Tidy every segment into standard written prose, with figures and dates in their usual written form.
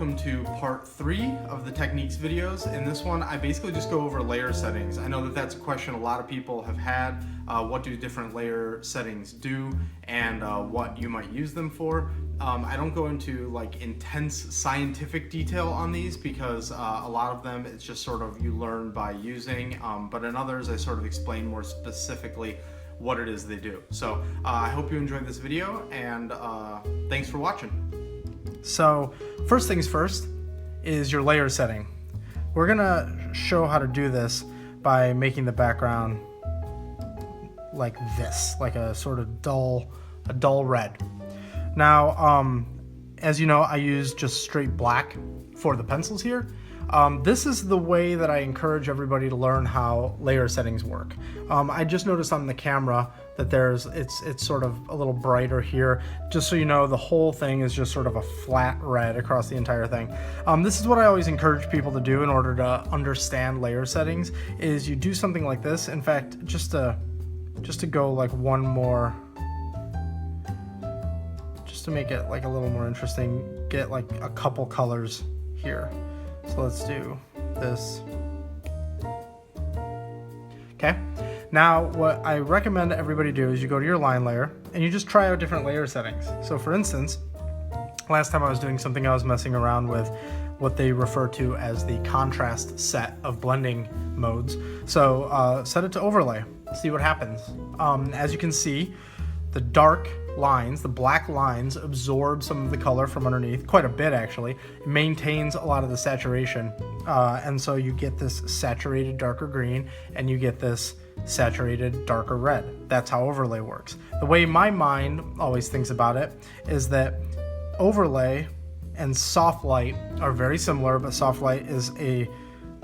welcome to part 3 of the techniques videos. In this one, I basically just go over layer settings. I know that that's a question a lot of people have had. What do different layer settings do, and what you might use them for. I don't go into like intense scientific detail on these because a lot of them it's just sort of you learn by using, but in others I sort of explain more specifically what it is they do. So I hope you enjoyed this video, and thanks for watching. So first things first is your layer setting. We're gonna show how to do this by making the background like this, like a sort of dull red. Now, as you know, I use just straight black for the pencils here. This is the way that I encourage everybody to learn how layer settings work. I just noticed on the camera that it's sort of a little brighter here. Just so you know, the whole thing is just sort of a flat red across the entire thing. This is what I always encourage people to do in order to understand layer settings, is you do something like this. In fact, just to go like one more, just to make it like a little more interesting, get like a couple colors here. So let's do this. Okay, now what I recommend everybody do is you go to your line layer and you just try out different layer settings. So for instance, last time I was doing something, I was messing around with what they refer to as the contrast set of blending modes. So set it to overlay, see what happens. As you can see, the dark lines, the black lines, absorb some of the color from underneath, quite a bit actually. It maintains a lot of the saturation, and so you get this saturated darker green and you get this saturated darker red. That's how overlay works. The way my mind always thinks about it is that overlay and soft light are very similar, but soft light is a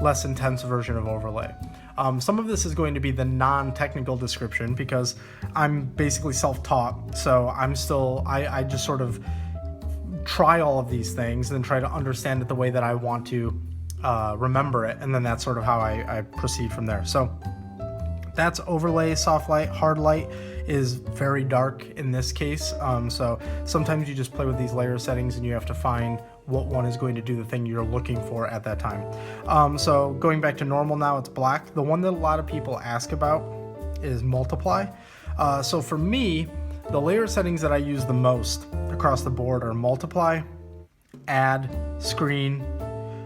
less intense version of overlay. Some of this is going to be the non-technical description because I'm basically self-taught, so I just sort of try all of these things and then try to understand it the way that I want to remember it, and then that's sort of how I proceed from there. So that's overlay, soft light. Hard light is very dark in this case, so sometimes you just play with these layer settings and you have to find what one is going to do the thing you're looking for at that time. So going back to normal now, it's black. The one that a lot of people ask about is multiply. So for me, the layer settings that I use the most across the board are multiply, add, screen.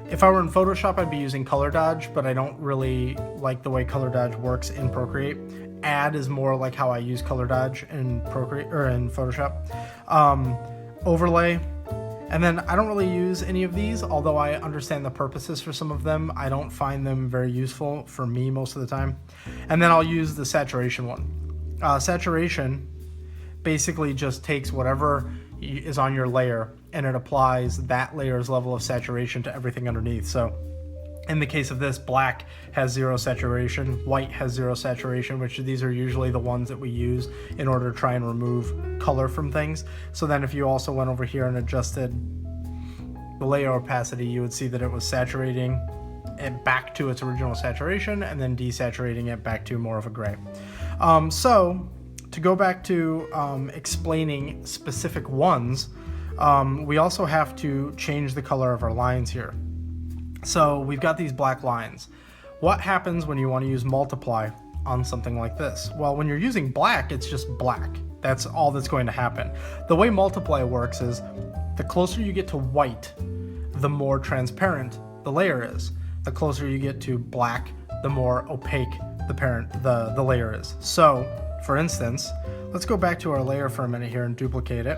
If I were in Photoshop, I'd be using color dodge, but I don't really like the way color dodge works in Procreate. Add is more like how I use color dodge in Procreate or in Photoshop. Overlay. And then I don't really use any of these, although I understand the purposes for some of them. I don't find them very useful for me most of the time. And then I'll use the saturation one. Saturation basically just takes whatever is on your layer and it applies that layer's level of saturation to everything underneath. So in the case of this, black has 0 saturation, white has 0 saturation, which these are usually the ones that we use in order to try and remove color from things. So then if you also went over here and adjusted the layer opacity, you would see that it was saturating it back to its original saturation and then desaturating it back to more of a gray. So to go back to explaining specific ones, we also have to change the color of our lines here. So we've got these black lines. What happens when you want to use multiply on something like this? Well, when you're using black, it's just black. That's all that's going to happen. The way multiply works is the closer you get to white, the more transparent the layer is. The closer you get to black, the more opaque the layer is. So, for instance, let's go back to our layer for a minute here and duplicate it.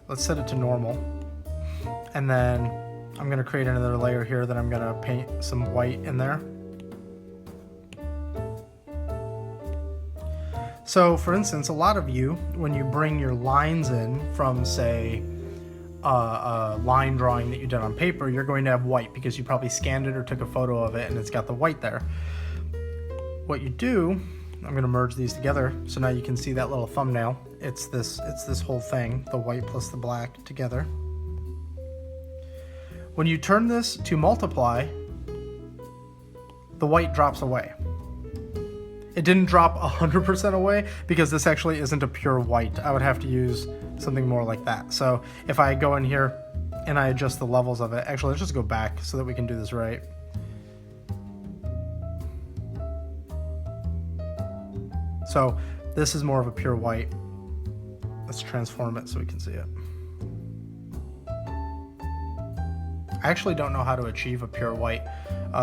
Let's set it to normal. And then I'm going to create another layer here that I'm going to paint some white in there. So for instance, a lot of you, when you bring your lines in from, say, a line drawing that you did on paper, you're going to have white because you probably scanned it or took a photo of it and it's got the white there. What you do, I'm going to merge these together so now you can see that little thumbnail. It's this whole thing, the white plus the black together. When you turn this to multiply, the white drops away. It didn't drop 100% away because this actually isn't a pure white. I would have to use something more like that. So if I go in here and I adjust the levels of it. Actually, let's just go back so that we can do this right. So this is more of a pure white. Let's transform it so we can see it. I actually don't know how to achieve a pure white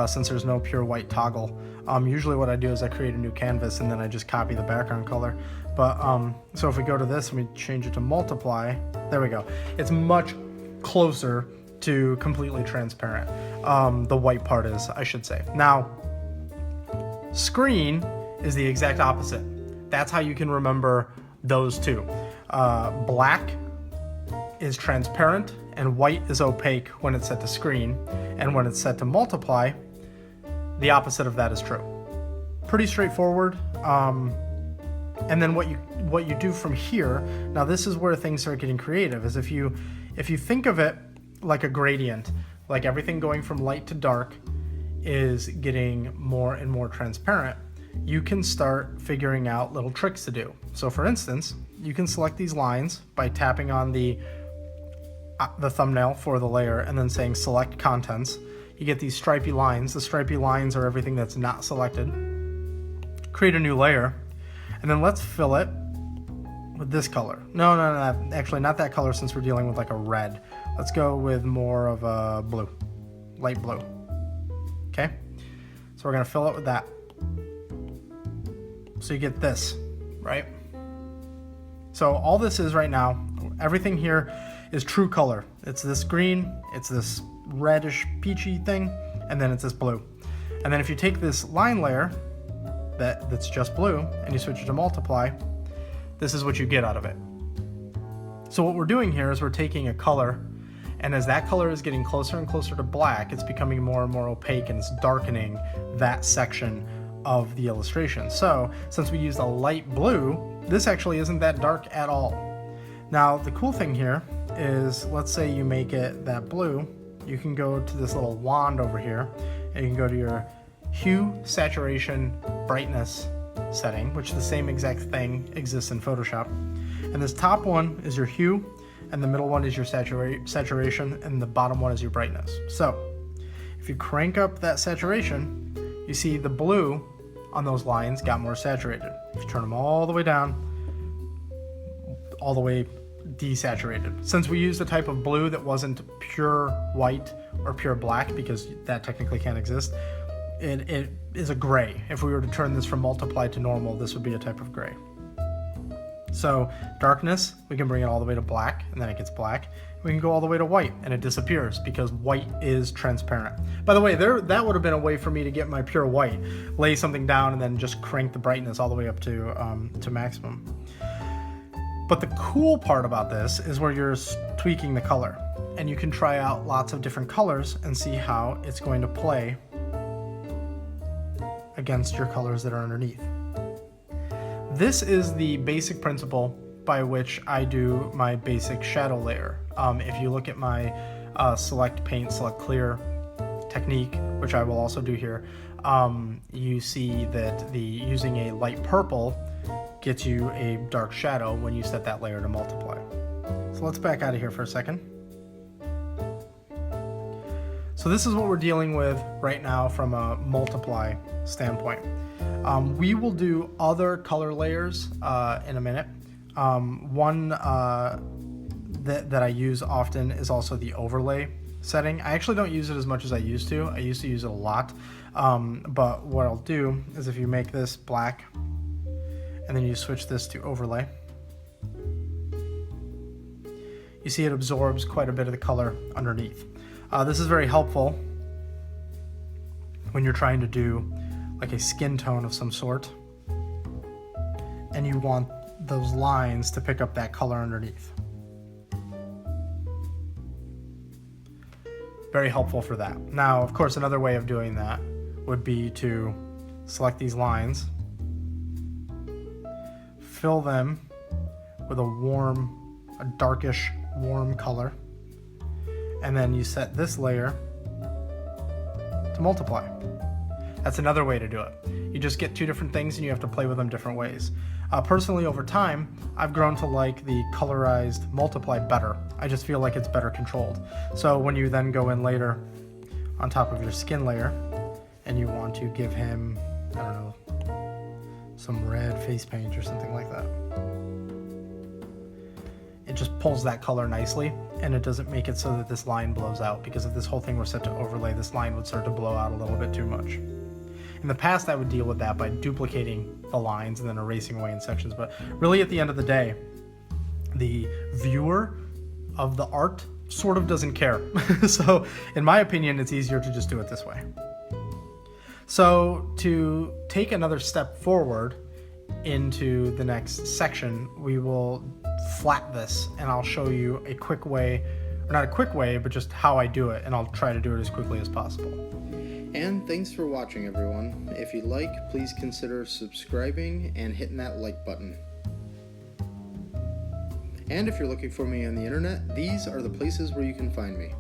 since there's no pure white toggle. Usually what I do is I create a new canvas and then I just copy the background color. But so if we go to this and we change it to multiply, there we go. It's much closer to completely transparent. The white part is, I should say. Now, screen is the exact opposite. That's how you can remember those two. Black is transparent and white is opaque when it's set to screen, and when it's set to multiply, the opposite of that is true. Pretty straightforward. And then what you do from here, now this is where things start getting creative, is if you think of it like a gradient, like everything going from light to dark is getting more and more transparent, you can start figuring out little tricks to do. So for instance, you can select these lines by tapping on the thumbnail for the layer and then saying select contents. You get these stripy lines. The stripy lines are everything that's not selected. Create a new layer, and then let's fill it with this color. No, actually not that color, since we're dealing with like a red. Let's go with more of a blue, light blue. Okay, so we're gonna fill it with that. So you get this, right? So all this is right now, everything here is true color. It's this green, it's this reddish peachy thing, and then it's this blue. And then if you take this line layer that's just blue and you switch it to multiply, this is what you get out of it. So what we're doing here is we're taking a color, and as that color is getting closer and closer to black, it's becoming more and more opaque, and it's darkening that section of the illustration. So since we used a light blue, this actually isn't that dark at all. Now the cool thing here is, let's say you make it that blue, you can go to this little wand over here and you can go to your hue, saturation, brightness setting, which the same exact thing exists in Photoshop. And this top one is your hue, and the middle one is your saturation, and the bottom one is your brightness. So if you crank up that saturation, you see the blue on those lines got more saturated. If you turn them all the way down, all the way desaturated. Since we used a type of blue that wasn't pure white or pure black, because that technically can't exist, it is a gray. If we were to turn this from multiply to normal, this would be a type of gray. So darkness, we can bring it all the way to black, and then it gets black. We can go all the way to white, and it disappears because white is transparent. By the way, that would have been a way for me to get my pure white. Lay something down and then just crank the brightness all the way up to maximum. But the cool part about this is where you're tweaking the color, and you can try out lots of different colors and see how it's going to play against your colors that are underneath. This is the basic principle by which I do my basic shadow layer. If you look at my select paint, select clear technique, which I will also do here, you see that using a light purple gets you a dark shadow when you set that layer to multiply. So let's back out of here for a second. So this is what we're dealing with right now from a multiply standpoint. We will do other color layers in a minute. One that I use often is also the overlay setting. I actually don't use it as much as I used to. I used to use it a lot. But what I'll do is, if you make this black and then you switch this to overlay, you see it absorbs quite a bit of the color underneath. This is very helpful when you're trying to do like a skin tone of some sort and you want those lines to pick up that color underneath. Very helpful for that. Now, of course, another way of doing that would be to select these lines, fill them with a darkish, warm color, and then you set this layer to multiply. That's another way to do it. You just get two different things and you have to play with them different ways. Personally, over time, I've grown to like the colorized multiply better. I just feel like it's better controlled. So when you then go in later on top of your skin layer and you want to give him, I don't know, some red face paint or something like that, it just pulls that color nicely, and it doesn't make it so that this line blows out, because if this whole thing were set to overlay, this line would start to blow out a little bit too much. In the past, I would deal with that by duplicating the lines and then erasing away in sections, but really at the end of the day, the viewer of the art sort of doesn't care. So in my opinion, it's easier to just do it this way. So to take another step forward into the next section, we will flat this, and I'll show you a quick way, or not a quick way, but just how I do it, and I'll try to do it as quickly as possible. And thanks for watching, everyone. If you'd like, please consider subscribing and hitting that like button. And if you're looking for me on the internet, these are the places where you can find me.